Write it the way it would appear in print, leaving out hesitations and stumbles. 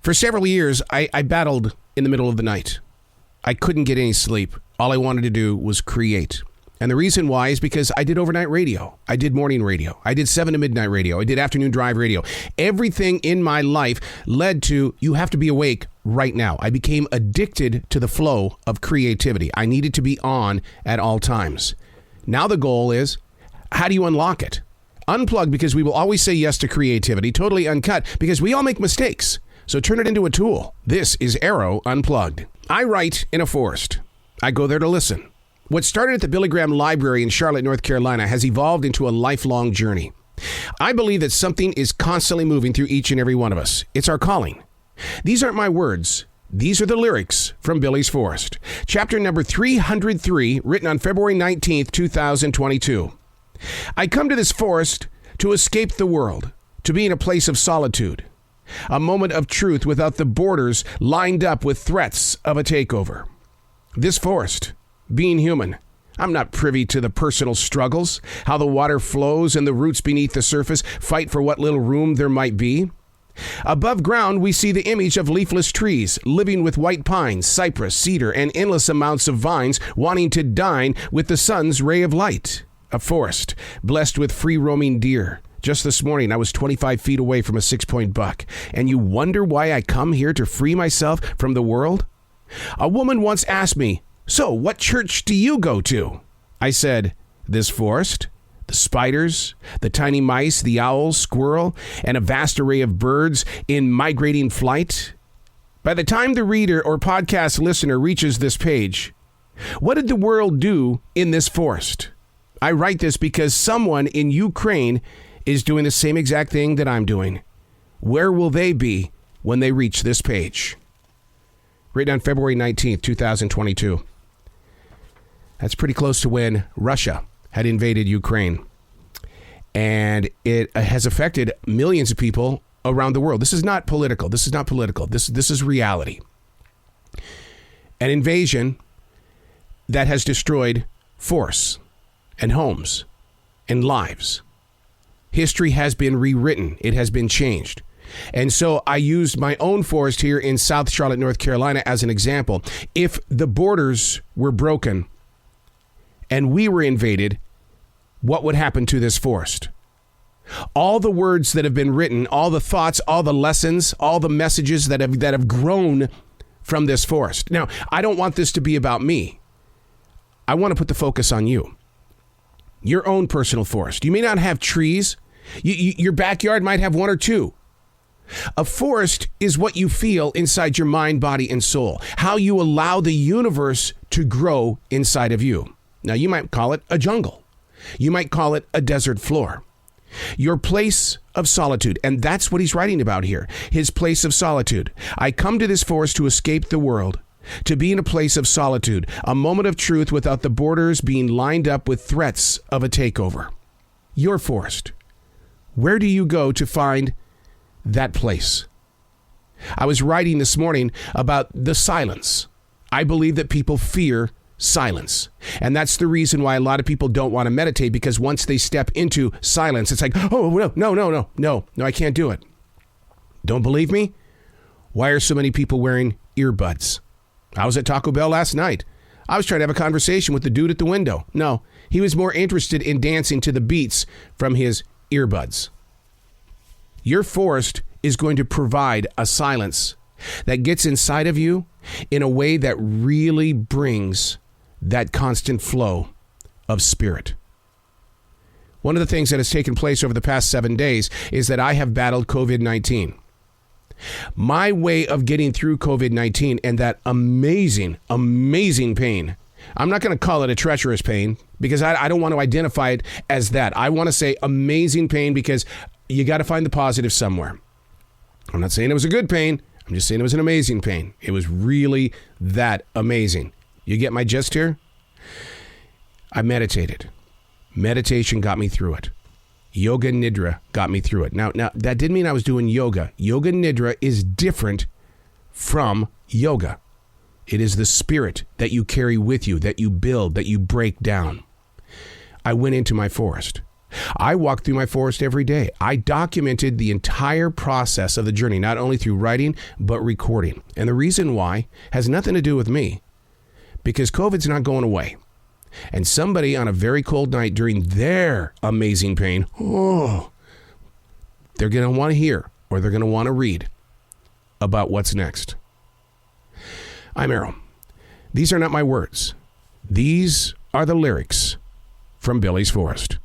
For several years, I battled in the middle of the night. I couldn't get any sleep. All I wanted to do was create. And the reason why is because I did overnight radio. I did morning radio. I did 7 to midnight radio. I did afternoon drive radio. Everything in my life led to, you have to be awake right now. I became addicted to the flow of creativity. I needed to be on at all times. Now the goal is, how do you unlock it? Unplugged, because we will always say yes to creativity. Totally uncut, because we all make mistakes. So turn it into a tool. This is Arroe Unplugged. I write in a forest. I go there to listen. What started at the Billy Graham Library in Charlotte, North Carolina, has evolved into a lifelong journey. I believe that something is constantly moving through each and every one of us. It's our calling. These aren't my words. These are the lyrics from Billy's Forest. Chapter number 303, written on February 19th, 2022. I come to this forest to escape the world, to be in a place of solitude. A moment of truth without the borders lined up with threats of a takeover. This forest, being human, I'm not privy to the personal struggles, how the water flows and the roots beneath the surface fight for what little room there might be. Above ground, we see the image of leafless trees, living with white pines, cypress, cedar, and endless amounts of vines wanting to dine with the sun's ray of light. A forest blessed with free-roaming deer. Just this morning, I was 25 feet away from a 6-point buck. And you wonder why I come here to free myself from the world? A woman once asked me, "So, what church do you go to?" I said, "This forest, the spiders, the tiny mice, the owl, squirrel, and a vast array of birds in migrating flight." By the time the reader or podcast listener reaches this page, what did the world do in this forest? I write this because someone in Ukraine is doing the same exact thing that I'm doing. Where will they be when they reach this page? Written on February 19th, 2022. That's pretty close to when Russia had invaded Ukraine. And it has affected millions of people around the world. This is not political. This is reality. An invasion that has destroyed forests and homes and lives. History has been rewritten. It has been changed. And so I used my own forest here in South Charlotte, North Carolina as an example. If the borders were broken and we were invaded, what would happen to this forest? All the words that have been written, all the thoughts, all the lessons, all the messages that have grown from this forest. Now, I don't want this to be about me. I want to put the focus on you. Your own personal forest. You may not have trees. Your backyard might have one or two. A forest is what you feel inside your mind, body, and soul. How you allow the universe to grow inside of you. Now, you might call it a jungle. You might call it a desert floor. Your place of solitude. And that's what he's writing about here. His place of solitude. I come to this forest to escape the world. To be in a place of solitude. A moment of truth without the borders being lined up with threats of a takeover. Your forest. Where do you go to find that place? I was writing this morning about the silence. I believe that people fear silence. And that's the reason why a lot of people don't want to meditate, because once they step into silence, it's like, oh, no, I can't do it. Don't believe me? Why are so many people wearing earbuds? I was at Taco Bell last night. I was trying to have a conversation with the dude at the window. No, he was more interested in dancing to the beats from his earbuds. Your forest is going to provide a silence that gets inside of you in a way that really brings that constant flow of spirit. One of the things that has taken place over the past 7 days is that I have battled COVID-19. My way of getting through COVID-19 and that amazing, amazing pain, I'm not going to call it a treacherous pain because I don't want to identify it as that. I want to say amazing pain because you got to find the positive somewhere. I'm not saying it was a good pain. I'm just saying it was an amazing pain. It was really that amazing. You get my gist here? I meditated. Meditation got me through it. Yoga Nidra got me through it. Now that didn't mean I was doing yoga. Yoga Nidra is different from yoga. It is the spirit that you carry with you, that you build, that you break down. I went into my forest. I walked through my forest every day. I documented the entire process of the journey, not only through writing, but recording. And the reason why has nothing to do with me, because COVID's not going away. And somebody on a very cold night during their amazing pain, they're going to want to hear, or they're going to want to read about what's next. I'm Arroe. These are not my words. These are the lyrics from Billy's Forest.